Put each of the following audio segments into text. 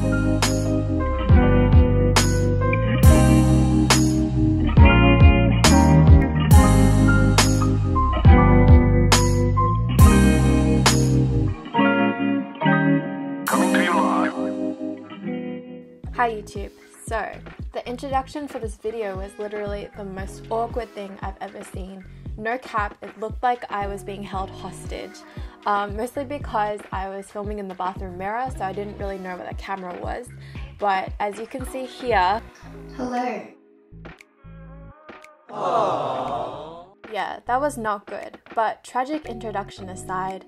Hi YouTube. So, the introduction for this video was literally the most awkward thing I've ever seen. No cap, it looked like I was being held hostage. Mostly because I was filming in the bathroom mirror, so I didn't really know where the camera was. But as you can see here... Hello. Aww. Yeah, that was not good. But tragic introduction aside,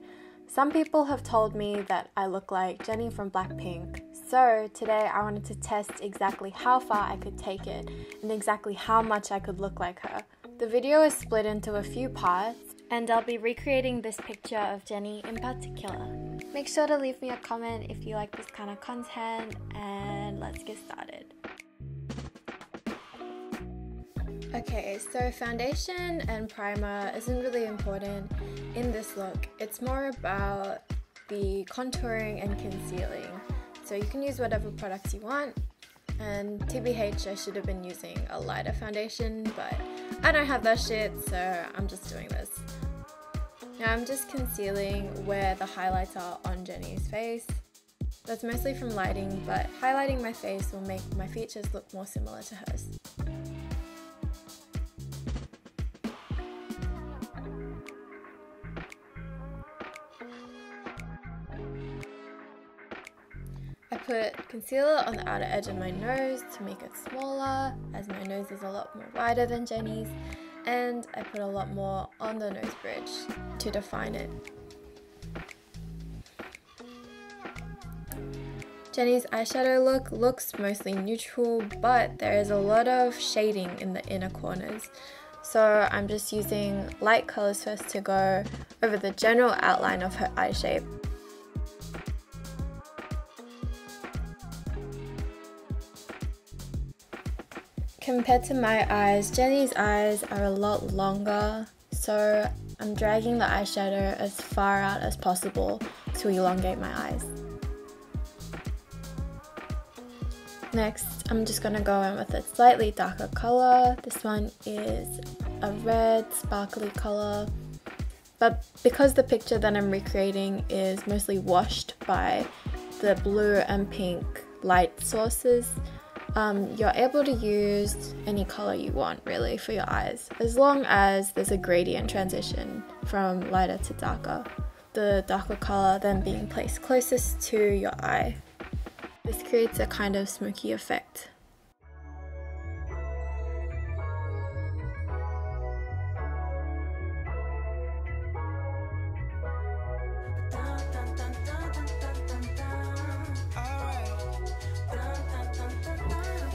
some people have told me that I look like Jennie from Blackpink. So today I wanted to test exactly how far I could take it and exactly how much I could look like her. The video is split into a few parts and I'll be recreating this picture of Jennie in particular. Make sure to leave me a comment if you like this kind of content and let's get started. Okay, so foundation and primer isn't really important in this look. It's more about the contouring and concealing. So you can use whatever products you want, and TBH I should have been using a lighter foundation, but I don't have that shit, so I'm just doing this. Now I'm just concealing where the highlights are on Jennie's face. That's mostly from lighting, but highlighting my face will make my features look more similar to hers. I put concealer on the outer edge of my nose to make it smaller, as my nose is a lot more wider than Jennie's, and I put a lot more on the nose bridge to define it. Jennie's eyeshadow look looks mostly neutral, but there is a lot of shading in the inner corners. So I'm just using light colors first to go over the general outline of her eye shape. Compared to my eyes, Jennie's eyes are a lot longer, so I'm dragging the eyeshadow as far out as possible to elongate my eyes. Next, I'm just going to go in with a slightly darker color. This one is a red, sparkly color, but because the picture that I'm recreating is mostly washed by the blue and pink light sources, you're able to use any color you want really for your eyes, as long as there's a gradient transition from lighter to darker, the darker color then being placed closest to your eye. This creates a kind of smoky effect.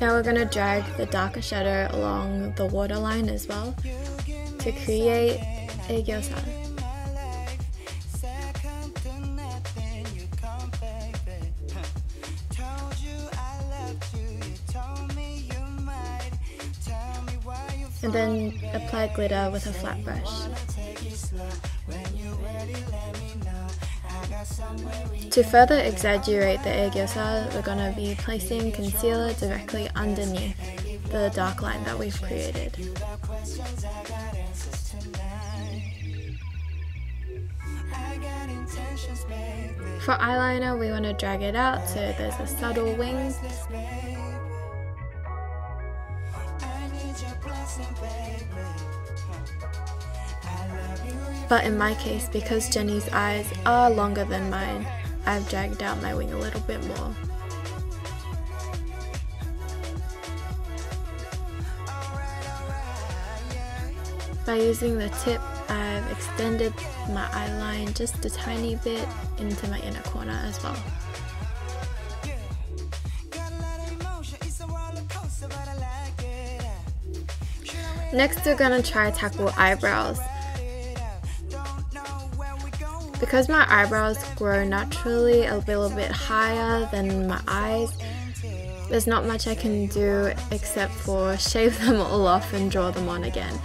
Now we're going to drag the darker shadow along the waterline as well to create a gyoza. And then apply glitter with a flat brush. To further exaggerate the gyoza, we're going to be placing concealer directly underneath the dark line that we've created. For eyeliner, we want to drag it out so there's a subtle wing. But in my case, because Jennie's eyes are longer than mine, I've dragged out my wing a little bit more. By using the tip, I've extended my eyeline just a tiny bit into my inner corner as well. Next, we're going to try tackle eyebrows. Because my eyebrows grow naturally a little bit higher than my eyes, there's not much I can do except for shave them all off and draw them on again.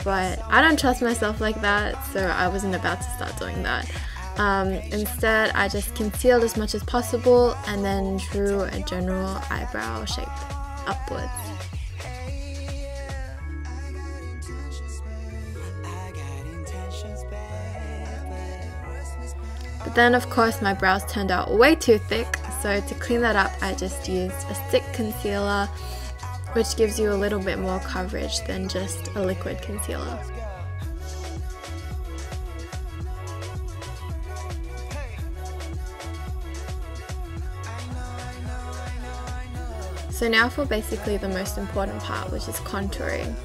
But I don't trust myself like that, so I wasn't about to start doing that. Instead, I just concealed as much as possible and then drew a general eyebrow shape upwards. But then of course my brows turned out way too thick, so to clean that up I just used a stick concealer, which gives you a little bit more coverage than just a liquid concealer. So now for basically the most important part, which is contouring.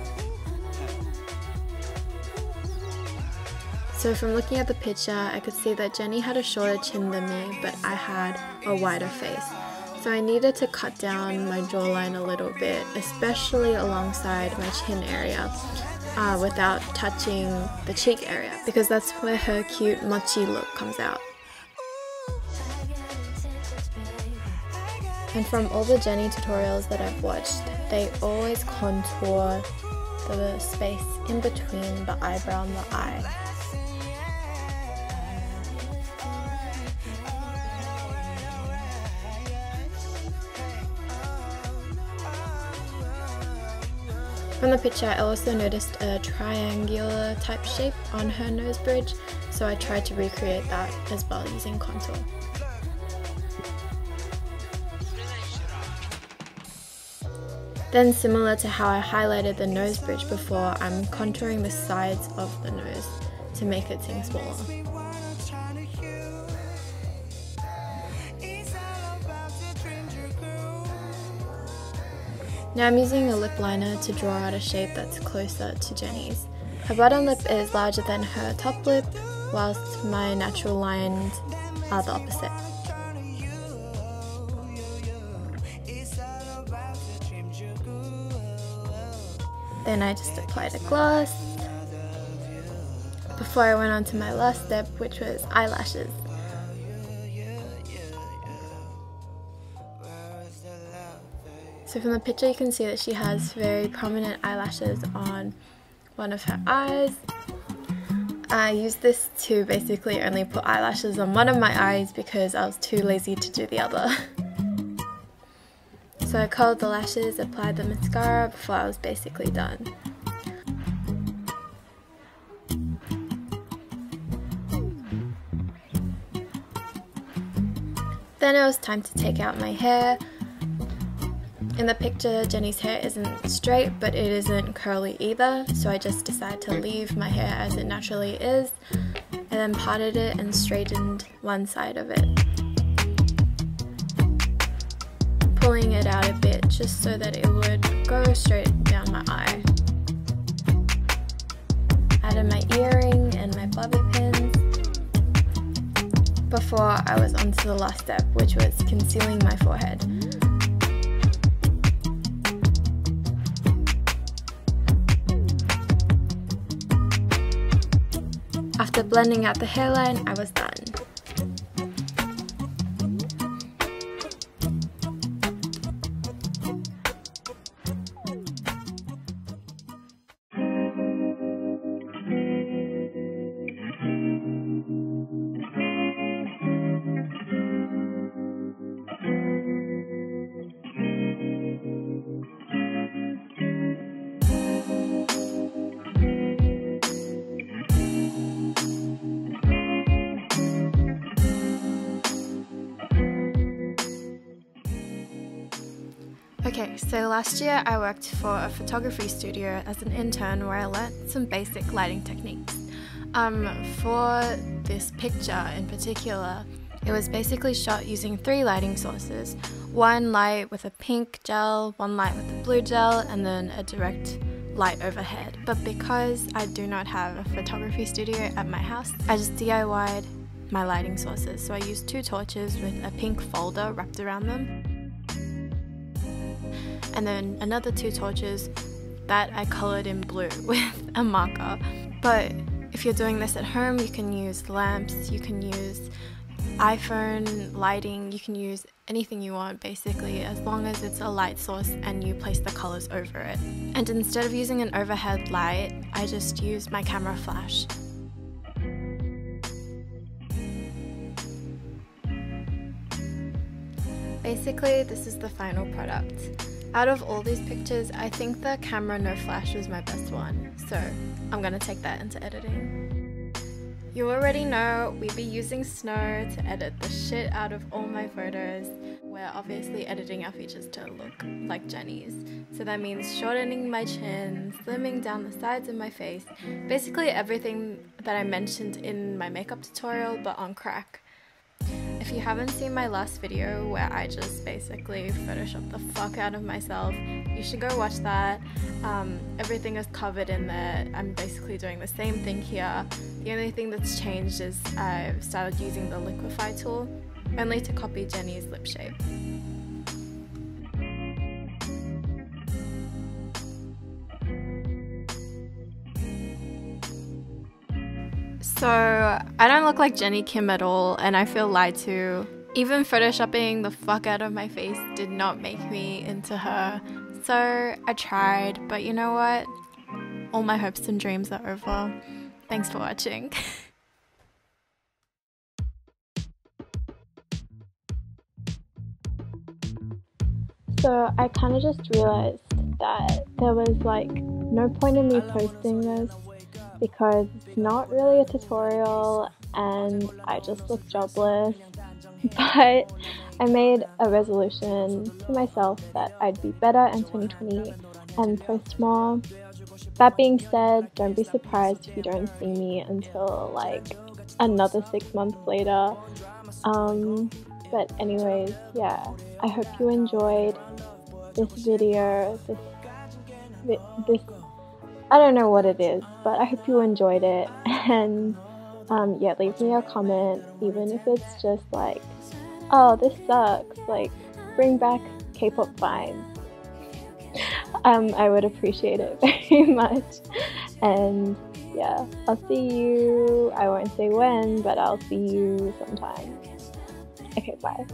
So from looking at the picture, I could see that Jennie had a shorter chin than me, but I had a wider face. So I needed to cut down my jawline a little bit, especially alongside my chin area, without touching the cheek area, because that's where her cute mochi look comes out. And from all the Jennie tutorials that I've watched, they always contour the space in between the eyebrow and the eye. From the picture, I also noticed a triangular type shape on her nose bridge, so I tried to recreate that as well using contour. Then, similar to how I highlighted the nose bridge before, I'm contouring the sides of the nose to make it seem smaller. Now I'm using a lip liner to draw out a shape that's closer to Jennie's. Her bottom lip is larger than her top lip, whilst my natural lines are the opposite. Then I just applied a gloss before I went on to my last step, which was eyelashes. So from the picture you can see that she has very prominent eyelashes on one of her eyes. I used this to basically only put eyelashes on one of my eyes because I was too lazy to do the other. So I curled the lashes, applied the mascara before I was basically done. Then it was time to take out my hair. In the picture, Jennie's hair isn't straight, but it isn't curly either, so I just decided to leave my hair as it naturally is, and then parted it and straightened one side of it, pulling it out a bit just so that it would go straight down my eye. Added my earring and my bobby pins before I was on to the last step, which was concealing my forehead. After blending out the hairline, I was done. Okay, so last year I worked for a photography studio as an intern where I learnt some basic lighting techniques. For this picture in particular, it was basically shot using 3 lighting sources. One light with a pink gel, one light with a blue gel, and then a direct light overhead. But because I do not have a photography studio at my house, I just DIY'd my lighting sources. So I used 2 torches with a pink folder wrapped around them, and then another 2 torches that I coloured in blue with a marker. But if you're doing this at home, you can use lamps, you can use iPhone lighting, you can use anything you want basically, as long as it's a light source and you place the colours over it. And instead of using an overhead light, I just used my camera flash. Basically, this is the final product. Out of all these pictures, I think the camera no flash was my best one, so I'm gonna take that into editing. You already know we be using Snow to edit the shit out of all my photos. We're obviously editing our features to look like Jennie's. So that means shortening my chin, slimming down the sides of my face, basically everything that I mentioned in my makeup tutorial but on crack. If you haven't seen my last video where I just basically photoshopped the fuck out of myself, you should go watch that. Everything is covered in there. I'm basically doing the same thing here. The only thing that's changed is I've started using the liquify tool, only to copy Jennie's lip shape. So I don't look like Jennie Kim at all, and I feel lied to. Even photoshopping the fuck out of my face did not make me into her. So I tried, but you know what? All my hopes and dreams are over. Thanks for watching. So I kind of just realized that there was like no point in me posting this because it's not really a tutorial and I just look jobless. But I made a resolution to myself that I'd be better in 2020 and post more. That being said, don't be surprised if you don't see me until like another 6 months later. But anyways, yeah, I hope you enjoyed this video, this I don't know what it is, but I hope you enjoyed it. And yeah, leave me a comment, even if it's just like, oh, this sucks, like bring back K-pop vines. I would appreciate it very much. And yeah, I'll see you, I won't say when, but I'll see you sometime. Okay, bye.